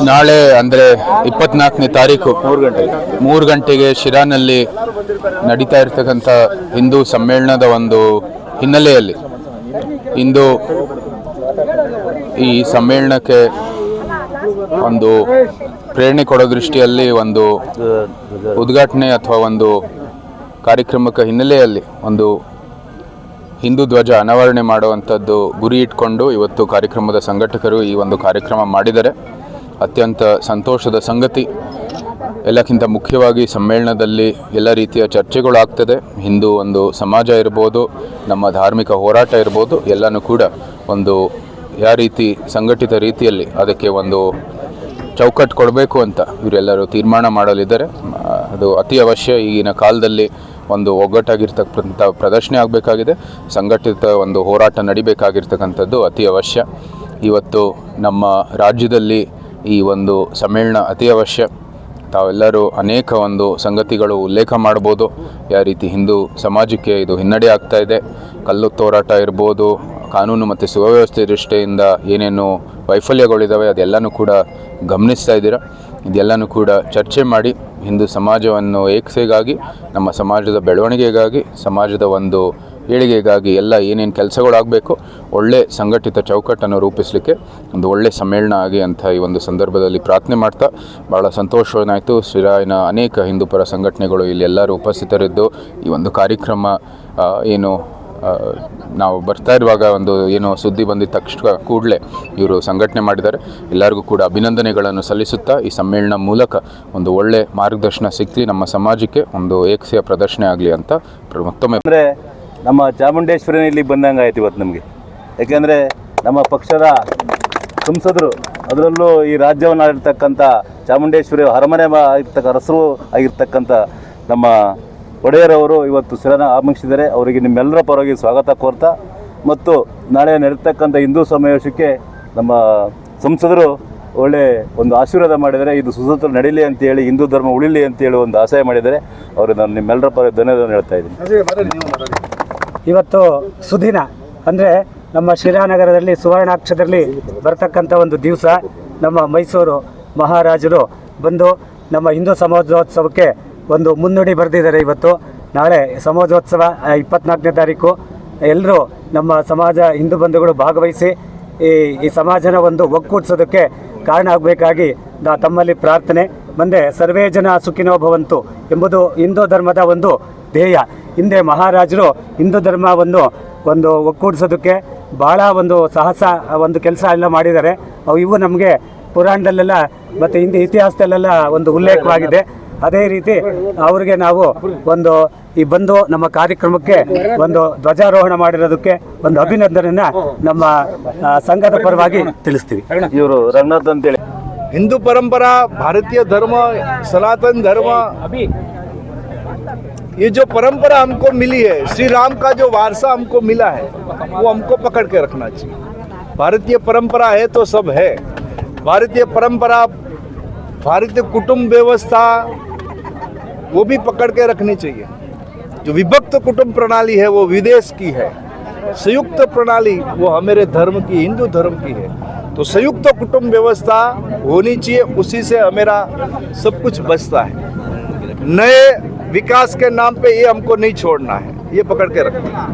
ನಾಳೆ ಅಂದರೆ 24ನೇ ತಾರೀಕು 3 ಗಂಟೆಗೆ ಶಿರಾನಲ್ಲಿ ನಡೀತಾ ಇರ್ತಕ್ಕಂಥ ಹಿಂದೂ ಸಮ್ಮೇಳನದ ಒಂದು ಹಿನ್ನೆಲೆಯಲ್ಲಿ ಇಂದು ಈ ಸಮ್ಮೇಳನಕ್ಕೆ ಒಂದು ಪ್ರೇರಣೆ ಕೊಡೋ ದೃಷ್ಟಿಯಲ್ಲಿ ಒಂದು ಉದ್ಘಾಟನೆ ಅಥವಾ ಒಂದು ಕಾರ್ಯಕ್ರಮಕ್ಕೆ ಹಿನ್ನೆಲೆಯಲ್ಲಿ ಒಂದು ಹಿಂದೂ ಧ್ವಜ ಅನಾವರಣೆ ಮಾಡುವಂಥದ್ದು ಗುರಿ ಇಟ್ಕೊಂಡು ಇವತ್ತು ಕಾರ್ಯಕ್ರಮದ ಸಂಘಟಕರು ಈ ಒಂದು ಕಾರ್ಯಕ್ರಮ ಮಾಡಿದ್ದಾರೆ. ಅತ್ಯಂತ ಸಂತೋಷದ ಸಂಗತಿ. ಎಲ್ಲಕ್ಕಿಂತ ಮುಖ್ಯವಾಗಿ ಸಮ್ಮೇಳನದಲ್ಲಿ ಎಲ್ಲ ರೀತಿಯ ಚರ್ಚೆಗಳಾಗ್ತದೆ. ಹಿಂದೂ ಒಂದು ಸಮಾಜ ಇರ್ಬೋದು, ನಮ್ಮ ಧಾರ್ಮಿಕ ಹೋರಾಟ ಇರ್ಬೋದು, ಎಲ್ಲನೂ ಕೂಡ ಒಂದು ಯಾವ ರೀತಿ ಸಂಘಟಿತ ರೀತಿಯಲ್ಲಿ ಅದಕ್ಕೆ ಒಂದು ಚೌಕಟ್ಟು ಕೊಡಬೇಕು ಅಂತ ಇವರೆಲ್ಲರೂ ತೀರ್ಮಾನ ಮಾಡಲಿದ್ದಾರೆ. ಅದು ಅತಿ ಅವಶ್ಯ. ಈಗಿನ ಕಾಲದಲ್ಲಿ ಒಂದು ಒಗ್ಗಟ್ಟಾಗಿರ್ತಕ್ಕಂಥ ಪ್ರದರ್ಶನ ಆಗಬೇಕಾಗಿದೆ. ಸಂಘಟಿತ ಒಂದು ಹೋರಾಟ ನಡಿಬೇಕಾಗಿರ್ತಕ್ಕಂಥದ್ದು ಅತಿ ಅವಶ್ಯ. ಇವತ್ತು ನಮ್ಮ ರಾಜ್ಯದಲ್ಲಿ ಈ ಒಂದು ಸಮ್ಮೇಳನ ಅತಿ ಅವಶ್ಯ. ತಾವೆಲ್ಲರೂ ಅನೇಕ ಒಂದು ಸಂಗತಿಗಳು ಉಲ್ಲೇಖ ಮಾಡ್ಬೋದು. ಯಾವ ರೀತಿ ಹಿಂದೂ ಸಮಾಜಕ್ಕೆ ಇದು ಹಿನ್ನಡೆ ಆಗ್ತಾ ಇದೆ, ಕಲ್ಲುತ್ತೋರಾಟ ಇರ್ಬೋದು, ಕಾನೂನು ಮತ್ತು ಸುವ್ಯವಸ್ಥೆ ದೃಷ್ಟಿಯಿಂದ ಏನೇನು ವೈಫಲ್ಯಗಳಿದ್ದಾವೆ ಅದೆಲ್ಲನೂ ಕೂಡ ಗಮನಿಸ್ತಾ ಇದ್ದೀರಾ. ಇದೆಲ್ಲನೂ ಕೂಡ ಚರ್ಚೆ ಮಾಡಿ ಹಿಂದೂ ಸಮಾಜವನ್ನು ಏಕತೆಗಾಗಿ, ನಮ್ಮ ಸಮಾಜದ ಬೆಳವಣಿಗೆಗಾಗಿ, ಸಮಾಜದ ಒಂದು ಏಳಿಗೆಗಾಗಿ ಎಲ್ಲ ಏನೇನು ಕೆಲಸಗಳಾಗಬೇಕು ಒಳ್ಳೆ ಸಂಘಟಿತ ಚೌಕಟ್ಟನ್ನು ರೂಪಿಸಲಿಕ್ಕೆ ಒಂದು ಒಳ್ಳೆ ಸಮ್ಮೇಳನ ಆಗಿ ಅಂತ ಈ ಒಂದು ಸಂದರ್ಭದಲ್ಲಿ ಪ್ರಾರ್ಥನೆ ಮಾಡ್ತಾ ಭಾಳ ಸಂತೋಷವಾಯಿತು. ಶಿರಾಯಿನ ಅನೇಕ ಹಿಂದೂಪರ ಸಂಘಟನೆಗಳು ಇಲ್ಲಿ ಎಲ್ಲರೂ ಉಪಸ್ಥಿತರಿದ್ದು ಈ ಒಂದು ಕಾರ್ಯಕ್ರಮ ಏನು ನಾವು ಬರ್ತಾ ಇರುವಾಗ ಒಂದು ಏನೋ ಸುದ್ದಿ ಬಂದಿದ್ದ ತಕ್ಷಣ ಕೂಡಲೇ ಇವರು ಸಂಘಟನೆ ಮಾಡಿದ್ದಾರೆ. ಎಲ್ಲರಿಗೂ ಕೂಡ ಅಭಿನಂದನೆಗಳನ್ನು ಸಲ್ಲಿಸುತ್ತಾ ಈ ಸಮ್ಮೇಳನ ಮೂಲಕ ಒಂದು ಒಳ್ಳೆ ಮಾರ್ಗದರ್ಶನ ಸಿಕ್ಕಲಿ, ನಮ್ಮ ಸಮಾಜಕ್ಕೆ ಒಂದು ಏಕತೆಯ ಪ್ರದರ್ಶನ ಆಗಲಿ ಅಂತ ಮತ್ತೊಮ್ಮೆ. ಅಂದರೆ ನಮ್ಮ ಚಾಮುಂಡೇಶ್ವರಿನ ಇಲ್ಲಿ ಬಂದಂಗೆ ಆಯ್ತು ಇವತ್ತು ನಮಗೆ. ಯಾಕೆಂದರೆ ನಮ್ಮ ಪಕ್ಷದ ಸಂಸದರು, ಅದರಲ್ಲೂ ಈ ರಾಜ್ಯವನ್ನು ಆಳಿರ್ತಕ್ಕಂಥ ಚಾಮುಂಡೇಶ್ವರಿ ಅರಮನೆ ಅರಸರು ಆಗಿರ್ತಕ್ಕಂಥ ನಮ್ಮ ಒಡೆಯರವರು ಇವತ್ತು ಶಿರಾನ ಆಗಮಿಸಿದ್ದಾರೆ. ಅವರಿಗೆ ನಿಮ್ಮೆಲ್ಲರ ಪರವಾಗಿ ಸ್ವಾಗತ ಕೋರ್ತಾ ಮತ್ತು ನಾಳೆ ನಡೆತಕ್ಕಂಥ ಹಿಂದೂ ಸಮಾವೇಶಕ್ಕೆ ನಮ್ಮ ಸಂಸದರು ಒಳ್ಳೆ ಒಂದು ಆಶೀರ್ವಾದ ಮಾಡಿದ್ದಾರೆ. ಇದು ಸುಸೂತ್ರ ನಡೀಲಿ ಅಂತೇಳಿ, ಹಿಂದೂ ಧರ್ಮ ಉಳಿಲಿ ಅಂತೇಳಿ ಒಂದು ಆಶಯ ಮಾಡಿದ್ದಾರೆ. ಅವರು ನಾನು ನಿಮ್ಮೆಲ್ಲರ ಪರವಾಗಿ ಧನ್ಯವಾದ ಹೇಳ್ತಾ ಇದ್ದೀನಿ. ಇವತ್ತು ಸುದಿನ ಅಂದರೆ ನಮ್ಮ ಶಿರಾನಗರದಲ್ಲಿ ಸುವರ್ಣಾಕ್ಷರದಲ್ಲಿ ಬರ್ತಕ್ಕಂಥ ಒಂದು ದಿವಸ. ನಮ್ಮ ಮೈಸೂರು ಮಹಾರಾಜರು ಬಂದು ನಮ್ಮ ಹಿಂದೂ ಸಮಾಜೋತ್ಸವಕ್ಕೆ ಒಂದು ಮುನ್ನುಡಿ ಬರೆದಿದ್ದಾರೆ. ಇವತ್ತು ನಾಳೆ ಸಮಾಜೋತ್ಸವ 24ನೇ ತಾರೀಕು. ಎಲ್ಲರೂ ನಮ್ಮ ಸಮಾಜ ಹಿಂದೂ ಬಂಧುಗಳು ಭಾಗವಹಿಸಿ ಈ ಸಮಾಜನ ಒಂದು ಒಗ್ಗೂಡಿಸೋದಕ್ಕೆ ಕಾರಣ ಆಗಬೇಕಾಗಿ ತಮ್ಮಲ್ಲಿ ಪ್ರಾರ್ಥನೆ. ಮುಂದೆ ಸರ್ವೇ ಜನ ಸುಖಿನೋ ಭವಂತು ಎಂಬುದು ಹಿಂದೂ ಧರ್ಮದ ಒಂದು ಧ್ಯೇಯ. ಹಿಂದೆ ಮಹಾರಾಜರು ಹಿಂದೂ ಧರ್ಮವನ್ನು ಒಂದು ಒಗ್ಗೂಡಿಸೋದಕ್ಕೆ ಭಾಳ ಒಂದು ಸಾಹಸ ಒಂದು ಕೆಲಸ ಎಲ್ಲ ಮಾಡಿದ್ದಾರೆ. ಇವು ನಮಗೆ ಪುರಾಣದಲ್ಲೆಲ್ಲ ಮತ್ತು ಹಿಂದೆ ಇತಿಹಾಸದಲ್ಲೆಲ್ಲ ಒಂದು ಉಲ್ಲೇಖವಾಗಿದೆ. ಅದೇ ರೀತಿ ಅವರಿಗೆ ನಾವು ಒಂದು ಈ ಬಂದು ನಮ್ಮ ಕಾರ್ಯಕ್ರಮಕ್ಕೆ ಒಂದು ಧ್ವಜಾರೋಹಣ ಮಾಡಿರೋದಕ್ಕೆ ಒಂದು ಅಭಿನಂದನೆಯನ್ನು ನಮ್ಮ ಸಂಘದ ಪರವಾಗಿ ತಿಳಿಸ್ತೀವಿ. ಇವರು ರಂಗನಾಥ್ ಅಂತೇಳಿ. हिंदू परंपरा, भारतीय धर्म, सनातन धर्म, ये जो परंपरा हमको मिली है, श्री राम का जो वारसा हमको मिला है, वो हमको पकड़ के रखना चाहिए. भारतीय परंपरा है तो सब है. भारतीय परंपरा, भारतीय कुटुंब व्यवस्था वो भी पकड़ के रखनी चाहिए. जो विभक्त कुटुंब प्रणाली है वो विदेश की है. संयुक्त प्रणाली वो हमारे धर्म की, हिंदू धर्म की है. तो संयुक्त कुटुंब व्यवस्था होनी चाहिए. उसी से हमारा सब कुछ बचता है. नए विकास के नाम पे ये हमको नहीं छोड़ना है, ये पकड़ के रखना है.